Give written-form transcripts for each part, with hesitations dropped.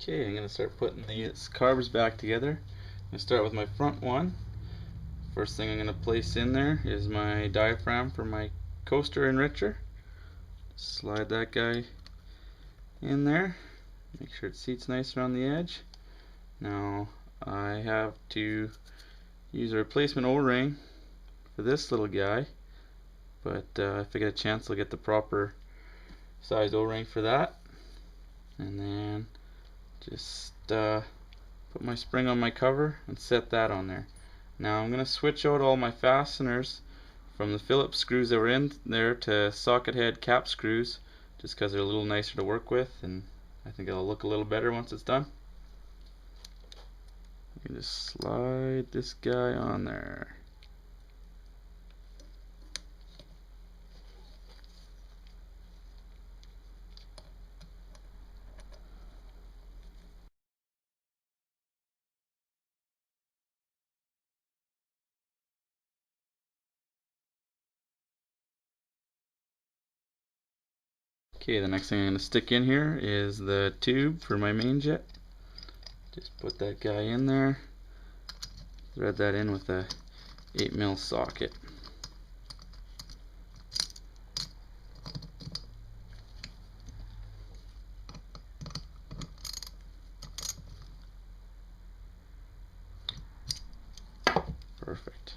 Okay, I'm going to start putting these carbs back together. I'm going to start with my front one. First thing I'm going to place in there is my diaphragm for my coaster enricher. Slide that guy in there. Make sure it seats nice around the edge. Now I have to use a replacement O-ring for this little guy, but if I get a chance I'll get the proper size O-ring for that. And then just put my spring on my cover and set that on there. Now I'm going to switch out all my fasteners from the Phillips screws that were in there to socket head cap screws, just because they're a little nicer to work with, and I think it'll look a little better once it's done. You can just slide this guy on there. Okay, the next thing I'm going to stick in here is the tube for my main jet. Just put that guy in there, thread that in with a 8mm socket. Perfect.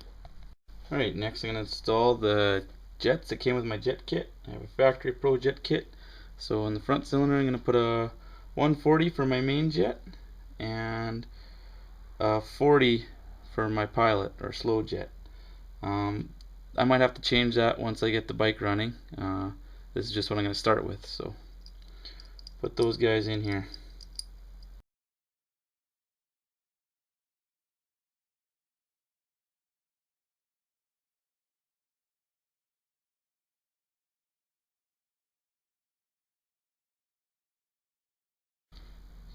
Alright, next I'm going to install the jets that came with my jet kit. I have a Factory Pro jet kit. So in the front cylinder I'm going to put a 140 for my main jet and a 40 for my pilot or slow jet. I might have to change that once I get the bike running. This is just what I'm going to start with. So put those guys in here.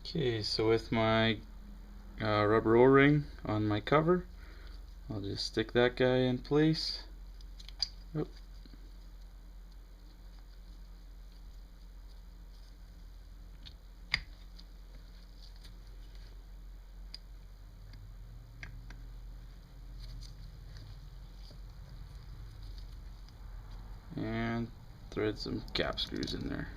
Okay, so with my rubber O-ring on my cover, I'll just stick that guy in place. Oh. And thread some cap screws in there.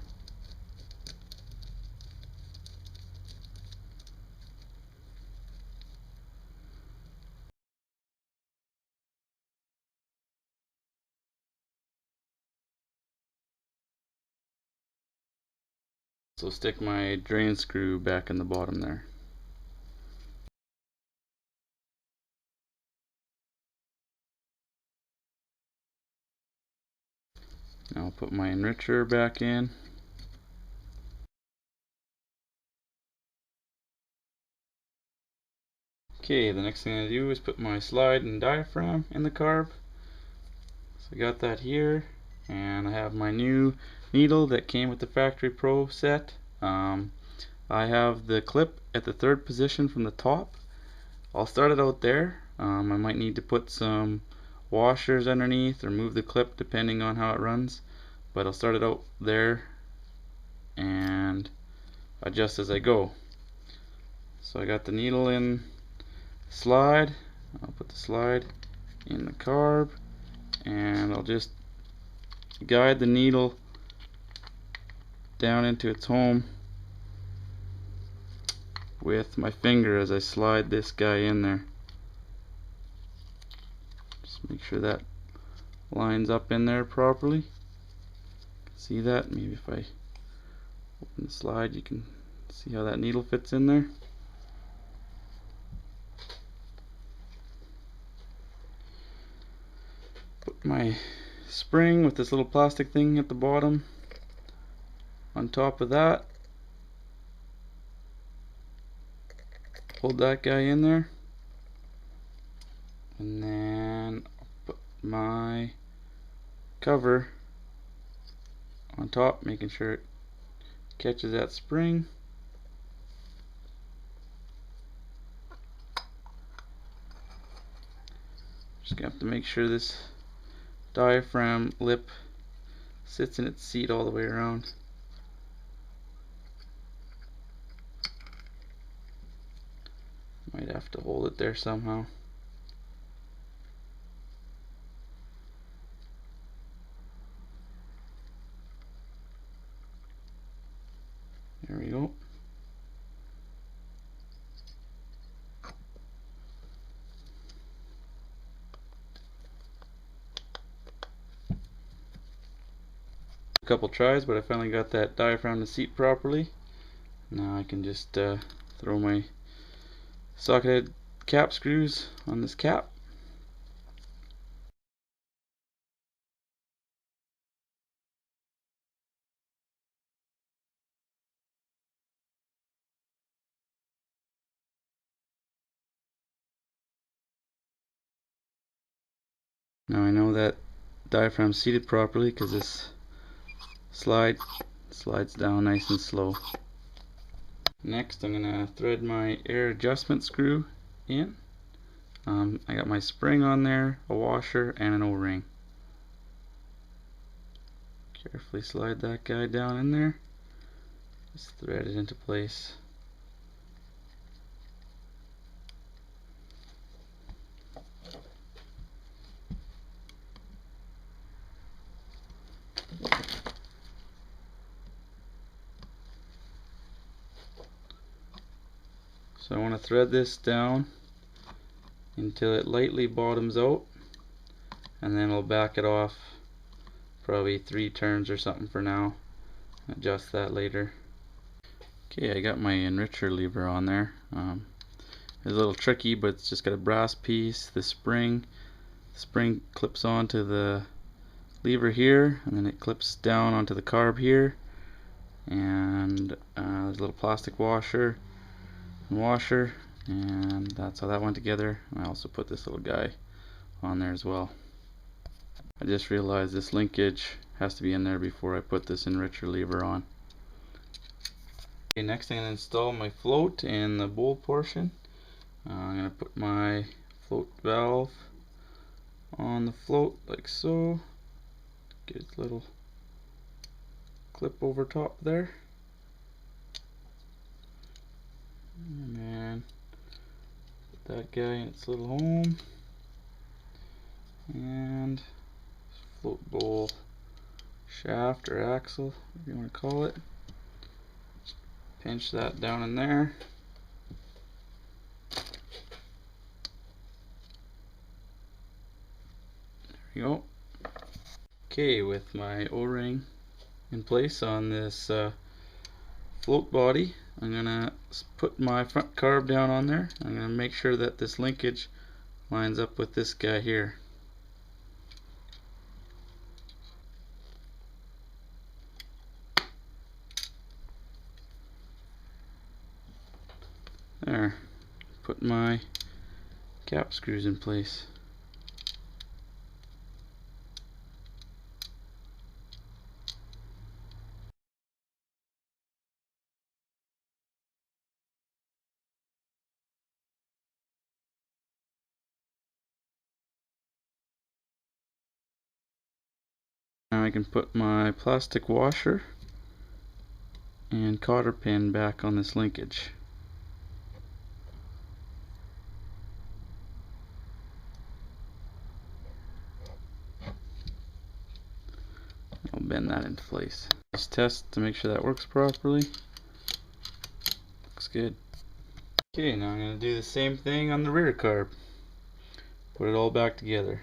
So stick my drain screw back in the bottom there. Now I'll put my enricher back in. Okay, the next thing I do is put my slide and diaphragm in the carb. So I got that here, and I have my new needle that came with the Factory Pro set. I have the clip at the third position from the top. I'll start it out there. I might need to put some washers underneath or move the clip depending on how it runs, but I'll start it out there and adjust as I go. So I got the needle in slide. I'll put the slide in the carb, and I'll just guide the needle down into its home with my finger as I slide this guy in there. Just make sure that lines up in there properly. See that? Maybe if I open the slide you can see how that needle fits in there. Put my spring with this little plastic thing at the bottom on top of that. Hold that guy in there, and then I'll put my cover on top, making sure it catches that spring. Just gonna have to make sure this diaphragm lip sits in its seat all the way around. Might have to hold it there somehow. There we go. A couple tries, but I finally got that diaphragm to seat properly. Now I can just throw my socketed cap screws on this cap. Now I know that diaphragm seated properly because this slides down nice and slow. Next I'm going to thread my air adjustment screw in. I got my spring on there, a washer, and an O-ring. Carefully slide that guy down in there. Just thread it into place. So I want to thread this down until it lightly bottoms out, and then I'll back it off probably 3 turns or something for now. Adjust that later. Okay, I got my enricher lever on there. It's a little tricky, but it's just got a brass piece, the spring clips onto the lever here, and then it clips down onto the carb here, and there's a little plastic washer, and that's how that went together. I also put this little guy on there as well. I just realized this linkage has to be in there before I put this enricher lever on. Okay, next I'm going to install my float in the bowl portion. I'm going to put my float valve on the float like so. Get its little clip over top there. And then put that guy in its little home. And float bowl shaft or axle, if you want to call it. Pinch that down in there. There you go. Okay, with my O-ring in place on this float body, I'm gonna put my front carb down on there. I'm gonna make sure that this linkage lines up with this guy here. There. Put my cap screws in place. Now I can put my plastic washer and cotter pin back on this linkage. I'll bend that into place. Just test to make sure that works properly. Looks good. Okay, now I'm going to do the same thing on the rear carb. Put it all back together.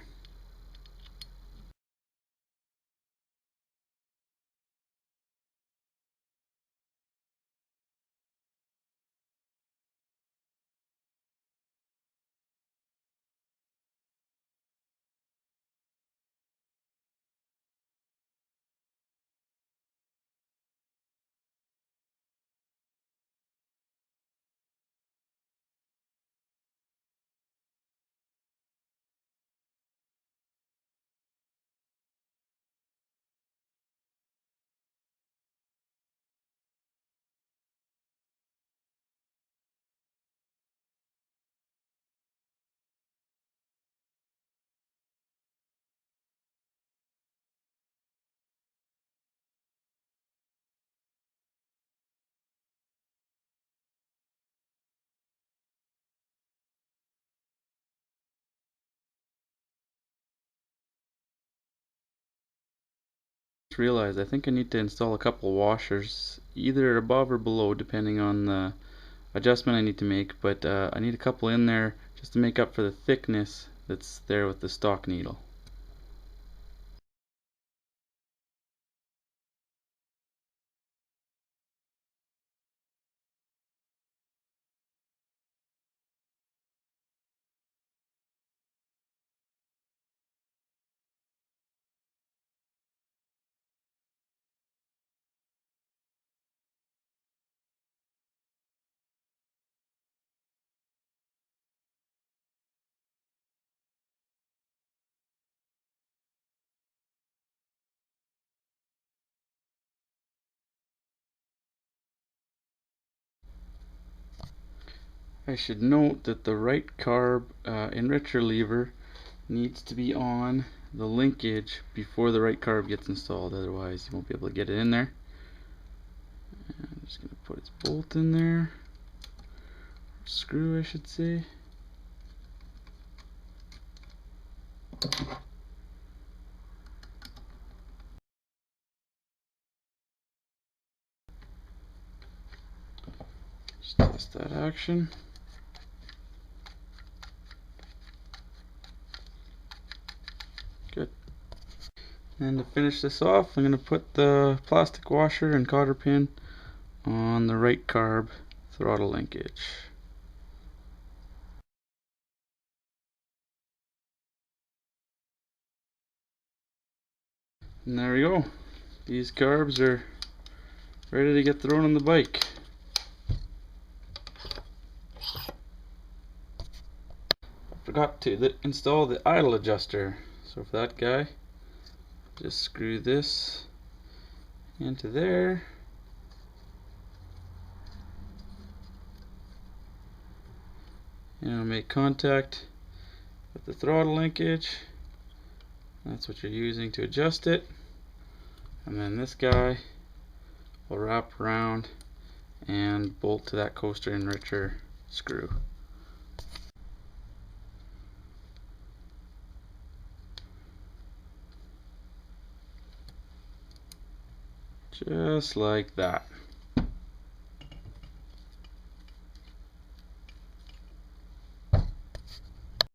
Realized I think I need to install a couple of washers either above or below depending on the adjustment I need to make, but I need a couple in there just to make up for the thickness that's there with the stock needle. I should note that the right carb enricher lever needs to be on the linkage before the right carb gets installed, otherwise you won't be able to get it in there. And I'm just going to put its bolt in there, screw I should say. Just test that action. Good. And to finish this off, I'm going to put the plastic washer and cotter pin on the right carb throttle linkage. And there we go. These carbs are ready to get thrown on the bike. I forgot to install the idle adjuster. So for that guy, just screw this into there. And it'll make contact with the throttle linkage. That's what you're using to adjust it. And then this guy will wrap around and bolt to that coaster enricher screw. Just like that.